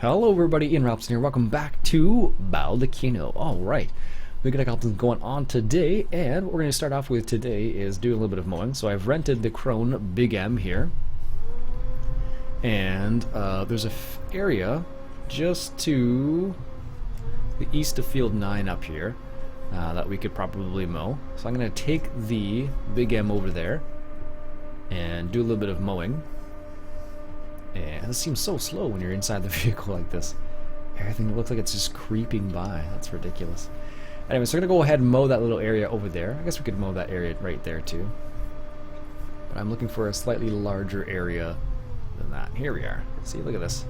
Hello everybody, Ian Robson here. Welcome back to Baldeykino. Alright, we got a couple things going on today, and what we're going to start off with today is doing a little bit of mowing. So I've rented the Krone Big M here, and there's a area just to the east of Field 9 up here that we could probably mow. So I'm going to take the Big M over there and do a little bit of mowing. And this seems so slow when you're inside the vehicle like this. Everything looks like it's just creeping by. That's ridiculous. Anyway, so we're going to go ahead and mow that little area over there. I guess we could mow that area right there too. But I'm looking for a slightly larger area than that. Here we are. See, look at this.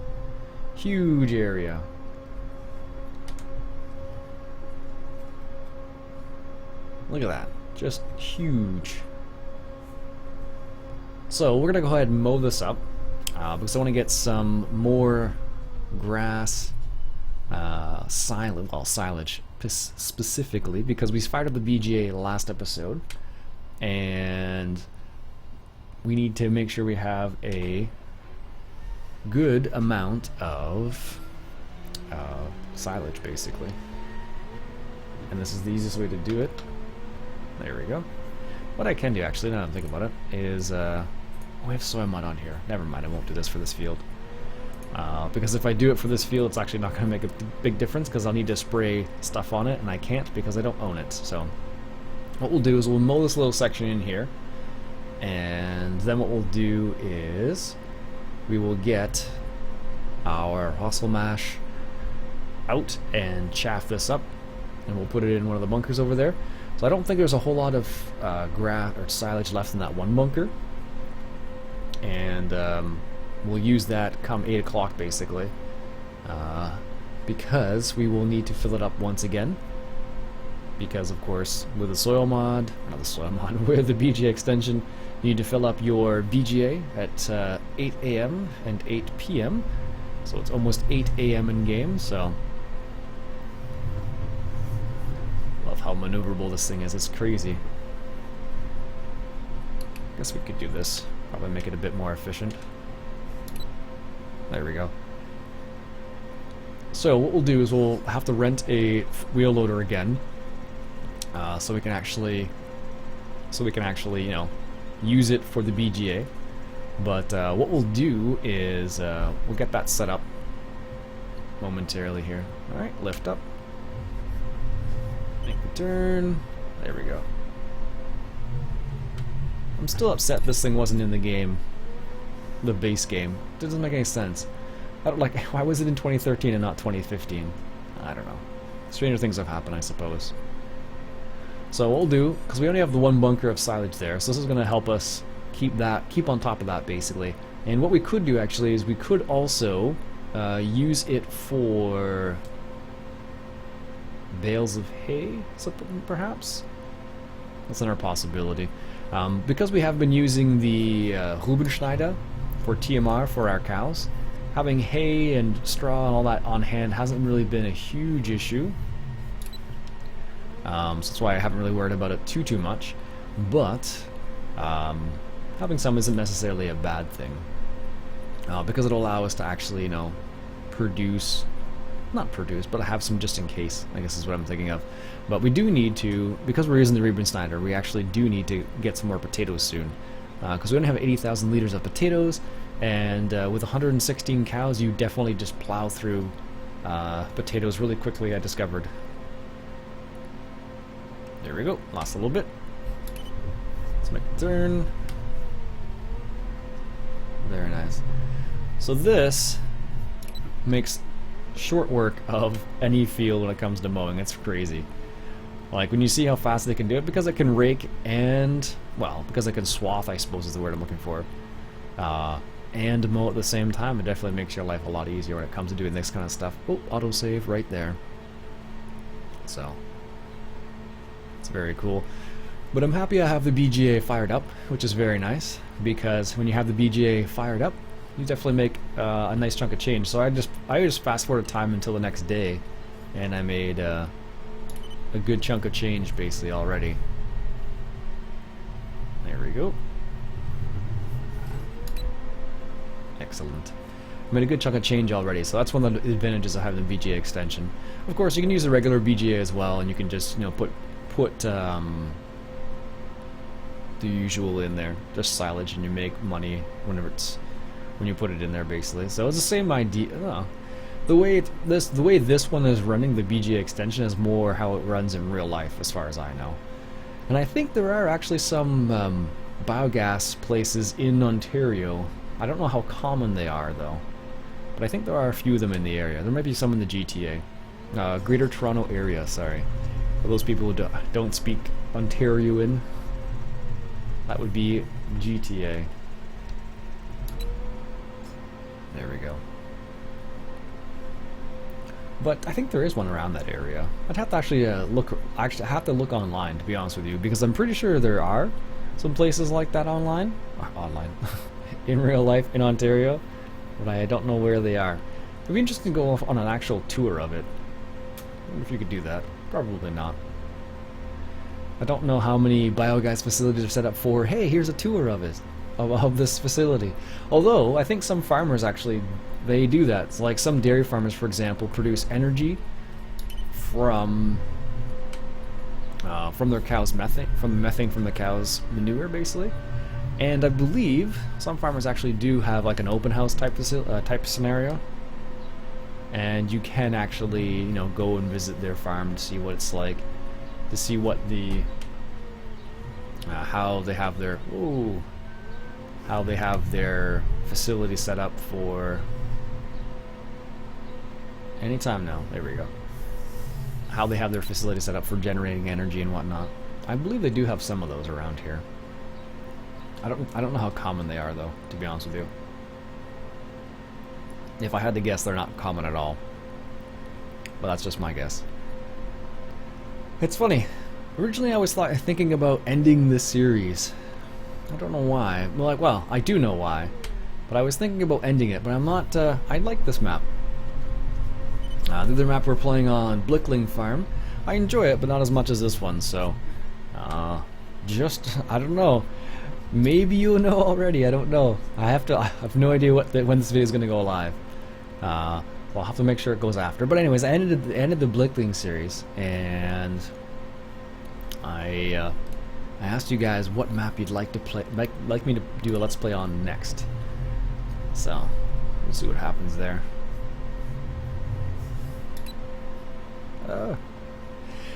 Huge area. Look at that. Just huge. So we're going to go ahead and mow this up. Because I want to get some more grass, silage specifically, because we fired up the BGA last episode, and we need to make sure we have a good amount of silage, basically. And this is the easiest way to do it. There we go. What I can do, actually, now that I'm thinking about it, is we have soil mud on here. Never mind, I won't do this for this field. Because if I do it for this field, it's actually not going to make a big difference, because I'll need to spray stuff on it, and I can't because I don't own it. So what we'll do is we'll mow this little section in here, and then what we'll do is we will get our hustle mash out and chaff this up, and we'll put it in one of the bunkers over there. So I don't think there's a whole lot of grass or silage left in that one bunker. And we'll use that come 8 o'clock basically, because we will need to fill it up once again, because of course with the soil mod, not the soil mod, with the BGA extension, you need to fill up your BGA at 8 AM and 8 PM, so it's almost 8 AM in game. So love how maneuverable this thing is. It's crazy. Guess we could do this. Probably make it a bit more efficient. There we go. So what we'll do is we'll have to rent a wheel loader again, so we can actually, you know, use it for the BGA. But what we'll do is we'll get that set up momentarily here. All right, lift up, make the turn. There we go. I'm still upset this thing wasn't in the game, the base game. It doesn't make any sense. I don't like. Why was it in 2013 and not 2015? I don't know. Stranger things have happened, I suppose. So what we'll do, because we only have the one bunker of silage there, so this is going to help us keep on top of that basically. And what we could do actually is we could also use it for bales of hay, something perhaps. That's another possibility. Because we have been using the Rubenschneider for TMR for our cows, having hay and straw and all that on hand hasn't really been a huge issue. So that's why I haven't really worried about it too much. But having some isn't necessarily a bad thing, because it'll allow us to actually, you know, not produce, but have some just in case, I guess is what I'm thinking of. But we do need to, because we're using the Reuben Snyder, we actually do need to get some more potatoes soon, because we only have 80,000 liters of potatoes, and with 116 cows, you definitely just plow through potatoes really quickly, I discovered. There we go, lost a little bit. Let's make a turn. Very nice. So this makes short work of any field when it comes to mowing. It's crazy. Like when you see how fast they can do it, because it can rake and, well, because it can swath, I suppose is the word I'm looking for, and mow at the same time, it definitely makes your life a lot easier when it comes to doing this kind of stuff. Oh, autosave right there. So it's very cool. But I'm happy I have the BGA fired up, which is very nice, because when you have the BGA fired up, you definitely make a nice chunk of change. So I just fast forward time until the next day, and I made a good chunk of change basically already. There we go. Excellent. made a good chunk of change already, so that's one of the advantages of having the BGA extension. Of course, you can use the regular BGA as well, and you can just, you know, put the usual in there, just silage, and you make money when you put it in there, basically. So it's the same idea. The way this one is running, the BGA extension, is more how it runs in real life, as far as I know. And I think there are actually some biogas places in Ontario. I don't know how common they are, though, but I think there are a few of them in the area. There might be some in the GTA, Greater Toronto Area. Sorry, for those people who don't speak Ontarian, that would be GTA. There we go. But I think there is one around that area. I'd have to actually look. Actually, I have to look online, to be honest with you, because I'm pretty sure there are some places like that online, in real life in Ontario, but I don't know where they are. It'd be interesting to go off on an actual tour of it. I wonder if you could do that. Probably not. I don't know how many biogas facilities are set up for, hey, here's a tour of it, of this facility. Although, I think some farmers actually, they do that. It's like some dairy farmers, for example, produce energy from their cows' methane, from the cows' manure, basically. And I believe some farmers actually do have like an open house type scenario, and you can actually, you know, go and visit their farm to see what it's like, to see what the how they have their facility set up for anytime now. There we go. How they have their facility set up for generating energy and whatnot. I believe they do have some of those around here. I don't know how common they are, though, to be honest with you. If I had to guess, they're not common at all. But that's just my guess. It's funny. Originally, I was thinking about ending this series. I don't know why. Well, I do know why. But I was thinking about ending it, but I'm not. I like this map. The other map we're playing on, Baldeykino Farm, I enjoy it, but not as much as this one. So, I don't know. Maybe you know already. I don't know. I have no idea when this video is going to go live. Well, I'll have to make sure it goes after. But anyways, I ended the Baldeykino series, and I asked you guys what map you'd like to play, like me to do a let's play on next. So we'll see what happens there.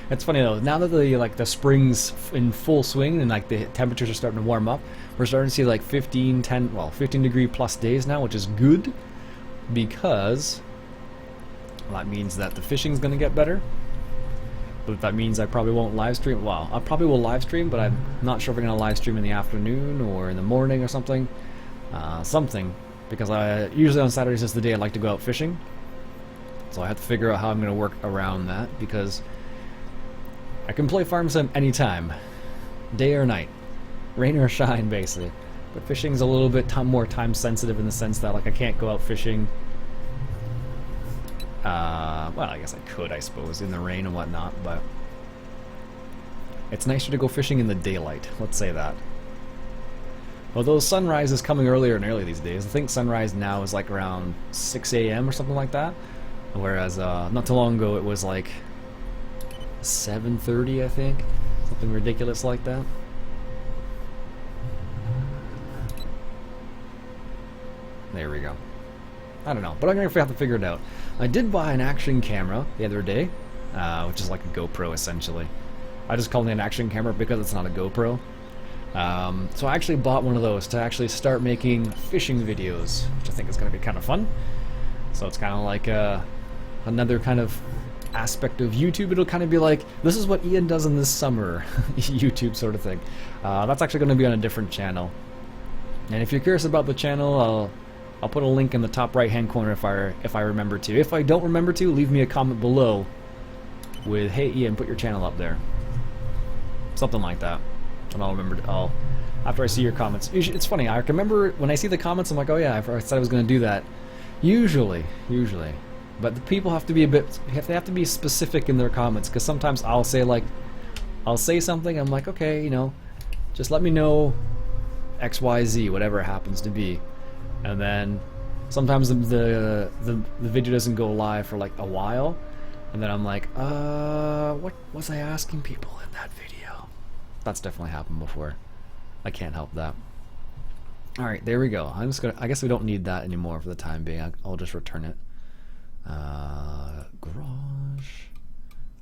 It's funny though, now that the spring's in full swing and like the temperatures are starting to warm up, we're starting to see like 15 degree plus days now, which is good, because that means that the fishing's going to get better. But that means I probably won't live stream. Well, I probably will live stream, but I'm not sure if I'm going to live stream in the afternoon or in the morning or something. Because usually on Saturdays is the day I like to go out fishing. So I have to figure out how I'm going to work around that, because I can play Farm Sim anytime, day or night, rain or shine, basically. But fishing's a little bit more time sensitive, in the sense that like I can't go out fishing. Well, I guess I could, I suppose, in the rain and whatnot, but it's nicer to go fishing in the daylight. Let's say that. Although sunrise is coming earlier and earlier these days. I think sunrise now is like around 6 a.m. or something like that. Whereas not too long ago it was like 7:30, I think, something ridiculous like that. There we go. I don't know, but I'm gonna have to figure it out. I did buy an action camera the other day, which is like a GoPro essentially. I just call it an action camera because it's not a GoPro. So I actually bought one of those to actually start making fishing videos, which I think is going to be kind of fun. So it's kind of like another kind of aspect of YouTube. It'll kind of be like, this is what Iain does in this summer, YouTube sort of thing. That's actually going to be on a different channel. And if you're curious about the channel, I'll put a link in the top right hand corner if I remember to. If I don't remember to, leave me a comment below with, hey Iain, put your channel up there. Something like that. And I'll remember after I see your comments. It's funny, I remember when I see the comments, I'm like, oh yeah, I said I was going to do that. Usually. But the people have to be they have to be specific in their comments, because sometimes I'll say something, I'm like, okay, you know, just let me know XYZ, whatever it happens to be. And then Sometimes the video doesn't go live for like a while, and then I'm like, what was I asking people in that video? That's definitely happened before. I can't help that. All right, there we go. I'm just gonna. I guess we don't need that anymore for the time being. I'll just return it. Garage.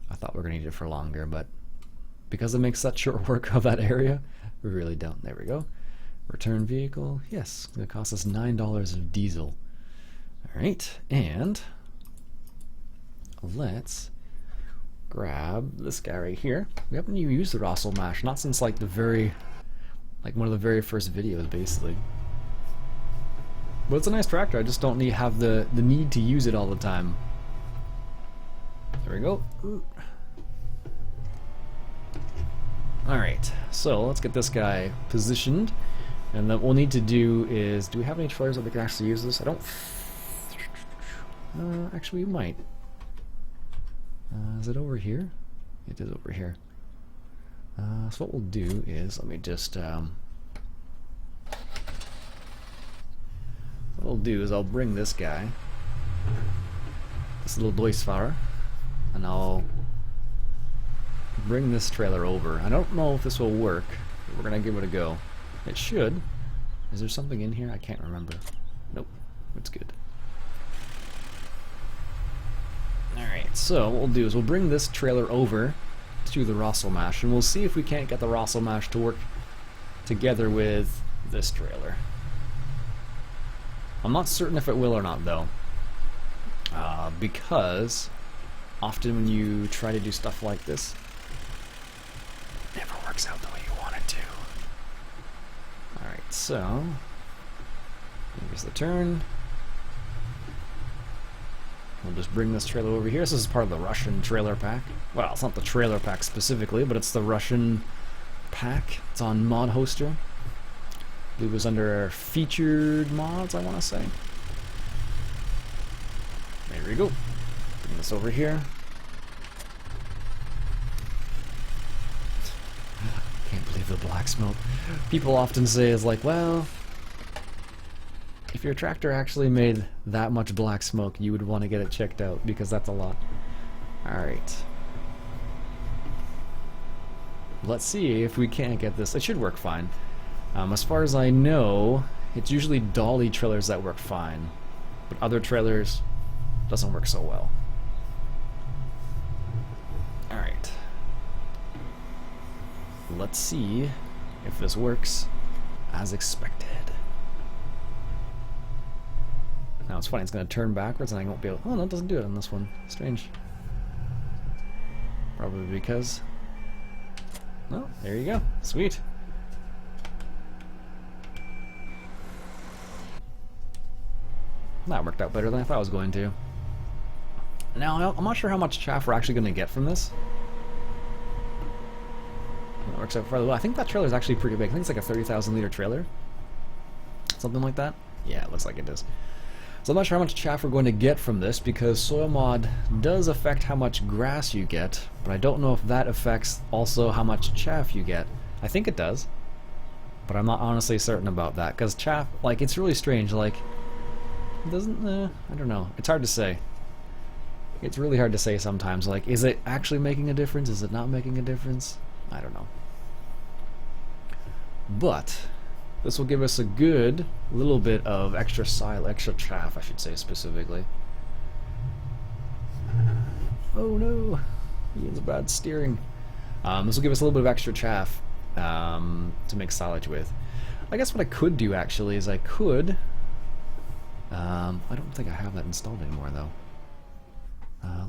I thought we were gonna need it for longer, but because it makes such short work of that area, we really don't. There we go. Return vehicle. Yes, it's gonna cost us $9 of diesel. All right, and let's grab this guy right here. We haven't even used the Rossel mash, not since like one of the very first videos, basically. But it's a nice tractor. I just don't have the need to use it all the time. There we go. Alright, so let's get this guy positioned. And then what we'll need to do is, do we have any trailers that we can actually use this? I don't... actually we might. Is it over here? It is over here. So what we'll do is, let me just... what we'll do is I'll bring this guy, this little Deutschfahrer, and I'll bring this trailer over. I don't know if this will work, but we're gonna give it a go. It should. Is there something in here? I can't remember. Nope, it's good. Alright, so what we'll do is we'll bring this trailer over to the Rossel mash, and we'll see if we can't get the Rossel mash to work together with this trailer. I'm not certain if it will or not, though, because often when you try to do stuff like this, it never works out the way you want it to. Alright, so here's the turn. We'll just bring this trailer over here. This is part of the Russian trailer pack. Well, it's not the trailer pack specifically, but it's the Russian pack. It's on Mod Hoster. I believe it was under featured mods, I want to say. There we go. Bring this over here. Can't believe the black smoke. People often say is like, well, if your tractor actually made that much black smoke, you would want to get it checked out, because that's a lot. Alright. Let's see if we can't get this. It should work fine. As far as I know, it's usually dolly trailers that work fine, but other trailers doesn't work so well. Alright. Let's see if this works as expected. Now it's funny, it's going to turn backwards and I won't be able... Oh, no, it doesn't do it on this one. Strange. Probably because... No, there you go. Sweet. That worked out better than I thought it was going to. Now, I'm not sure how much chaff we're actually going to get from this. That works out fairly well. I think that trailer is actually pretty big. I think it's like a 30,000 liter trailer. Something like that. Yeah, it looks like it is. So I'm not sure how much chaff we're going to get from this, because soil mod does affect how much grass you get, but I don't know if that affects also how much chaff you get. I think it does, but I'm not honestly certain about that, because chaff, like, it's really strange, like, it doesn't, I don't know, it's hard to say. It's really hard to say sometimes, like, is it actually making a difference, is it not making a difference? I don't know. But this will give us a good little bit of extra chaff, I should say specifically. Oh no, Ian's bad steering. This will give us a little bit of extra chaff to make silage with. I guess what I could do actually is I could... I don't think I have that installed anymore though.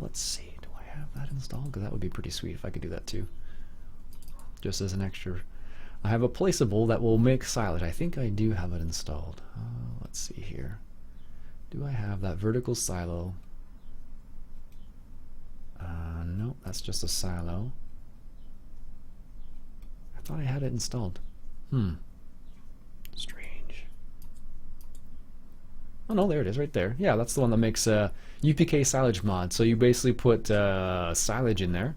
Let's see, do I have that installed? Because that would be pretty sweet if I could do that too. Just as an extra... I have a placeable that will make silage. I think I do have it installed. Let's see here. Do I have that vertical silo? Nope, that's just a silo. I thought I had it installed. Strange. Oh no, there it is right there. Yeah, that's the one that makes UPK silage mod. So you basically put silage in there.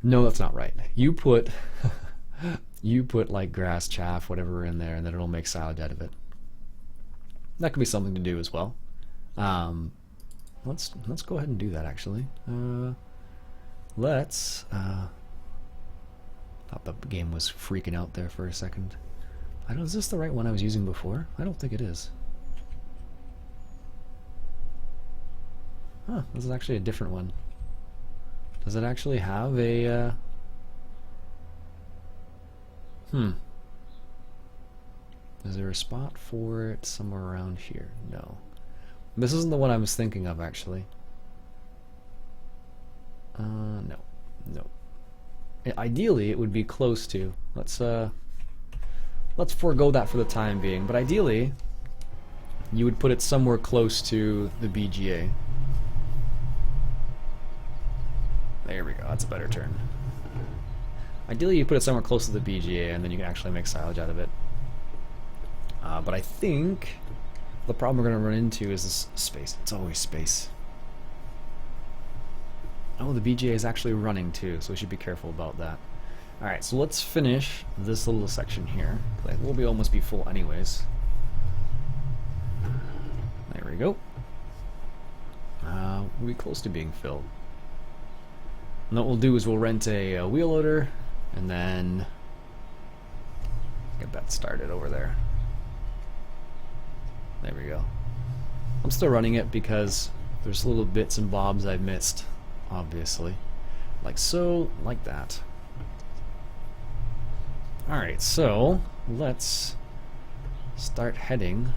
No, that's not right. You put... You put like grass, chaff, whatever in there, and then it'll make silage out of it. that could be something to do as well. Let's go ahead and do that actually. Let's. Thought the game was freaking out there for a second. I don't. Is this the right one I was using before? I don't think it is. Huh, this is actually a different one. Does it actually have a, Is there a spot for it somewhere around here? No. This isn't the one I was thinking of, actually. No. No. Ideally, it would be close to. Let's forego that for the time being, but ideally, you would put it somewhere close to the BGA. There we go, that's a better turn. Ideally you put it somewhere close to the BGA and then you can actually make silage out of it. But I think the problem we're going to run into is this space. It's always space. Oh, the BGA is actually running too, so we should be careful about that. Alright, so let's finish this little section here. We'll almost be full anyways. There we go. We'll be close to being filled. And what we'll do is we'll rent a wheel loader and then get that started over there. There we go. I'm still running it because there's little bits and bobs I've missed, obviously. Like so, like that. Alright, so let's start heading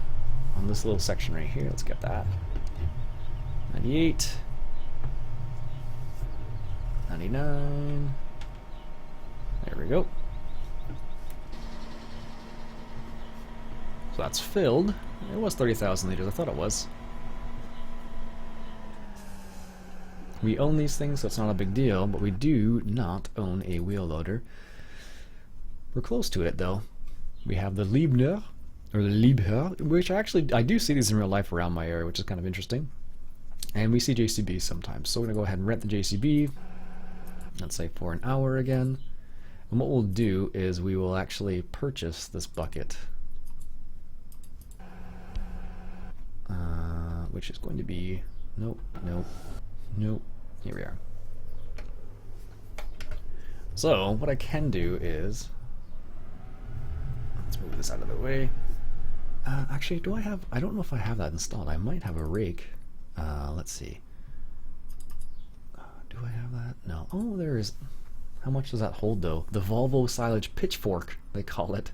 on this little section right here. Let's get that. 98. 99. There we go. So that's filled. It was 30,000 liters. I thought it was. We own these things, so it's not a big deal, but we do not own a wheel loader. We're close to it, though. We have the Liebherr, or the Liebherr, which actually, I do see these in real life around my area, which is kind of interesting. And we see JCBs sometimes. So we're going to go ahead and rent the JCB. Let's say for an hour again. And what we'll do is we will actually purchase this bucket. Which is going to be... Nope, nope, nope. Here we are. So, what I can do is... Let's move this out of the way. Actually, do I have... I don't know if I have that installed. I might have a rake. Let's see. Do I have that? No. Oh, there is... How much does that hold, though? The Volvo silage pitchfork, they call it.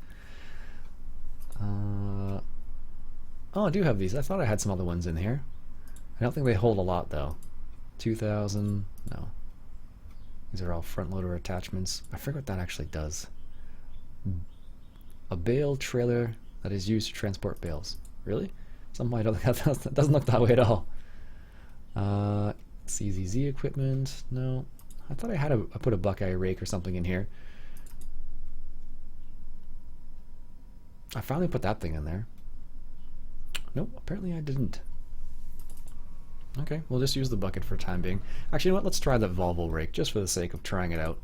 Oh, I do have these. I thought I had some other ones in here. I don't think they hold a lot, though. 2,000... No. These are all front loader attachments. I forget what that actually does. A bale trailer that is used to transport bales. Really? Somehow I don't think that doesn't look that way at all. CZZ equipment. No. I thought I put a Buckeye rake or something in here. I finally put that thing in there. Nope, apparently I didn't. Okay, we'll just use the bucket for the time being. Actually, you know what? Let's try the Volvo rake just for the sake of trying it out.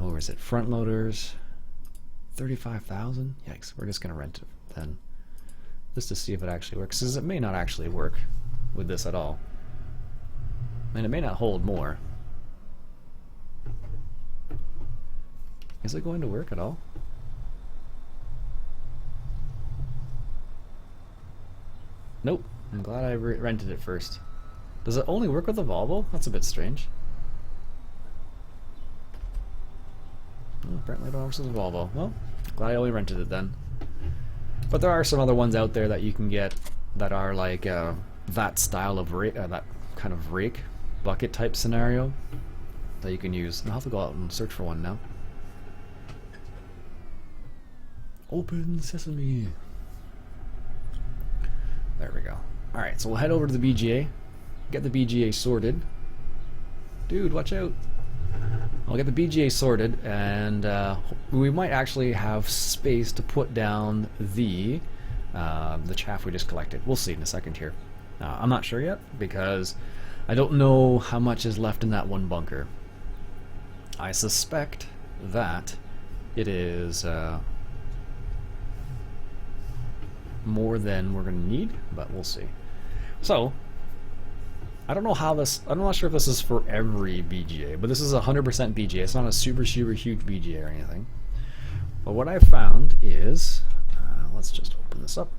Where is it? Front loaders. 35,000? Yikes, we're just going to rent it then. Just to see if it actually works, because it may not actually work with this at all. And it may not hold more. Is it going to work at all? Nope. I'm glad I rented it first. Does it only work with the Volvo? That's a bit strange. Well, apparently it works with the Volvo. Well, glad I only rented it then. But there are some other ones out there that you can get that are like that style of rake, that kind of rake, bucket type scenario that you can use. I'll have to go out and search for one now. Open sesame. There we go. Alright, so we'll head over to the BGA, get the BGA sorted. Dude, watch out. I'll get the BGA sorted, and we might actually have space to put down the chaff we just collected. We'll see in a second here. I'm not sure yet, because I don't know how much is left in that one bunker. I suspect that it is... more than we're going to need, but we'll see. So, I don't know how this, I'm not sure if this is for every BGA, but this is 100% BGA. It's not a super huge BGA or anything. But what I found is, let's just open this up.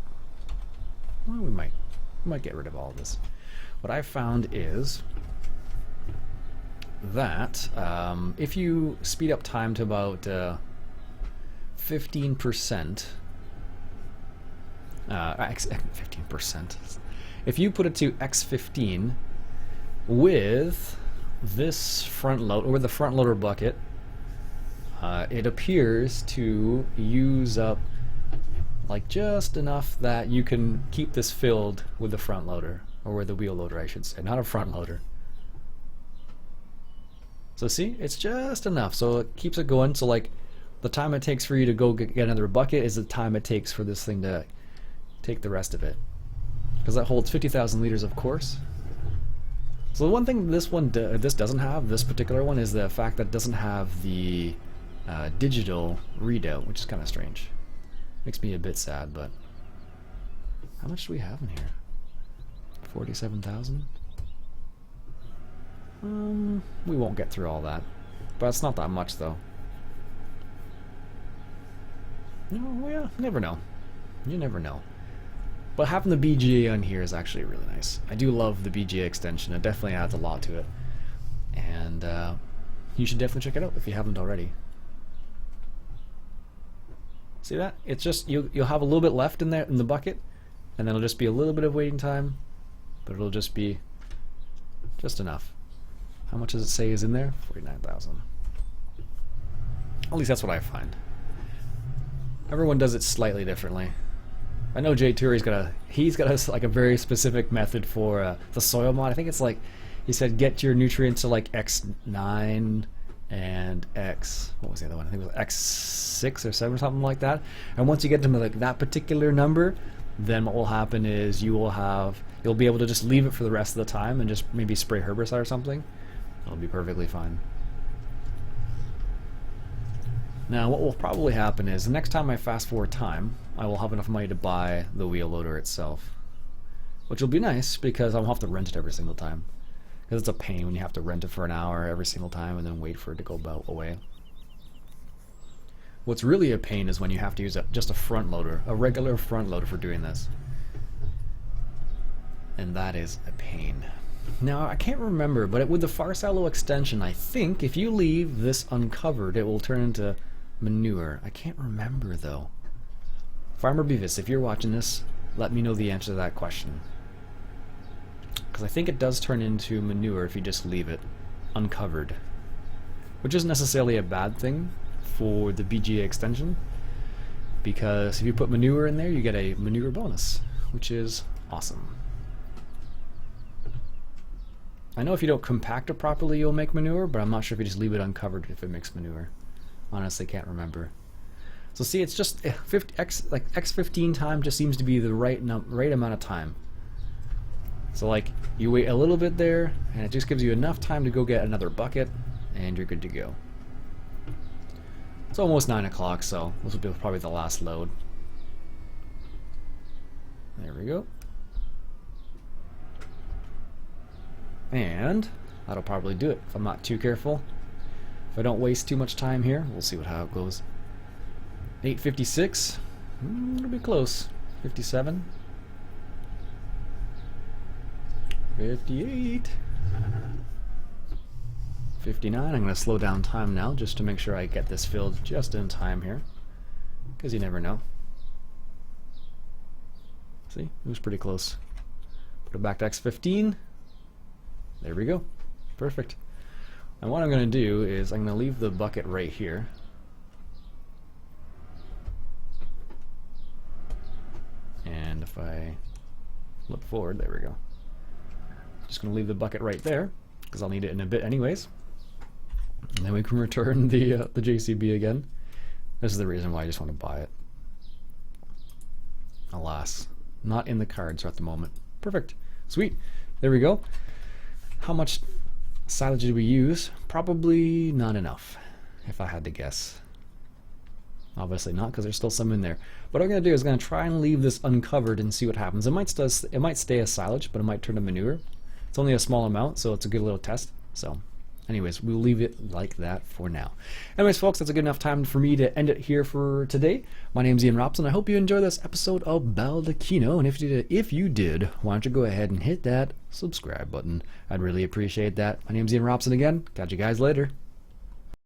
Well, we might get rid of all of this. What I found is that if you speed up time to about 15%, 15%, if you put it to x15 with this front load, or the front loader bucket, it appears to use up like just enough that you can keep this filled with the front loader, or with the wheel loader I should say, not a front loader. So see, it's just enough, so it keeps it going. So like the time it takes for you to go get another bucket is the time it takes for this thing to take the rest of it, because that holds 50,000 liters, of course. So the one thing this doesn't have, this particular one, is the fact that it doesn't have the digital readout, which is kind of strange. Makes me a bit sad, but how much do we have in here? 47,000? We won't get through all that, but it's not that much though. No, yeah, never know. You never know. But having the BGA on here is actually really nice. I do love the BGA extension. It definitely adds a lot to it, and you should definitely check it out if you haven't already. See that? It's just you'll have a little bit left in there in the bucket, and then it'll just be a little bit of waiting time, but it'll just be just enough. How much does it say is in there? 49,000. At least that's what I find. Everyone does it slightly differently. I know Jay Turi's he's got a like a very specific method for the soil mod. I think it's like, he said get your nutrients to like X9 and X, what was the other one? I think it was X6 or 7 or something like that. And once you get to like that particular number, then what will happen is you'll be able to just leave it for the rest of the time and just maybe spray herbicide or something. It'll be perfectly fine. Now what will probably happen is the next time I fast forward time, I will have enough money to buy the wheel loader itself, which will be nice because I won't have to rent it every single time, because it's a pain when you have to rent it for an hour every single time and then wait for it to go away. What's really a pain is when you have to use just a front loader, a regular front loader for doing this, and that is a pain. Now I can't remember, but with the far silo extension, I think if you leave this uncovered it will turn into manure. I can't remember though. Farmer Beavis, if you're watching this, let me know the answer to that question, because I think it does turn into manure if you just leave it uncovered, which isn't necessarily a bad thing for the BGA extension, because if you put manure in there you get a manure bonus, which is awesome. I know if you don't compact it properly you'll make manure, but I'm not sure if you just leave it uncovered if it makes manure. Honestly can't remember. So see, it's just X15 time just seems to be the right amount of time. So like you wait a little bit there and it just gives you enough time to go get another bucket and you're good to go. It's almost 9 o'clock, so this will be probably the last load. There we go. And that'll probably do it if I'm not too careful. If I don't waste too much time here, we'll see how it goes. 8:56. It'll be close. 57. 58. 59. I'm going to slow down time now just to make sure I get this filled just in time here, because you never know. See, it was pretty close. Put it back to X15. There we go. Perfect. And what I'm going to do is I'm going to leave the bucket right here. And if I flip forward, there we go. Just going to leave the bucket right there, because I'll need it in a bit anyways. And then we can return the JCB again. This is the reason why I just want to buy it. Alas, not in the cards at the moment. Perfect. Sweet. There we go. How much silage did we use? Probably not enough, if I had to guess. Obviously not, because there's still some in there. What I'm going to do is going to try and leave this uncovered and see what happens. It might stay as silage, but it might turn to manure. It's only a small amount, so it's a good little test. So anyways, we'll leave it like that for now. Anyways, folks, that's a good enough time for me to end it here for today. My name's Iain Robson. I hope you enjoyed this episode of Baldeykino, and if you did, why don't you go ahead and hit that subscribe button. I'd really appreciate that. My name's Iain Robson again. Catch you guys later.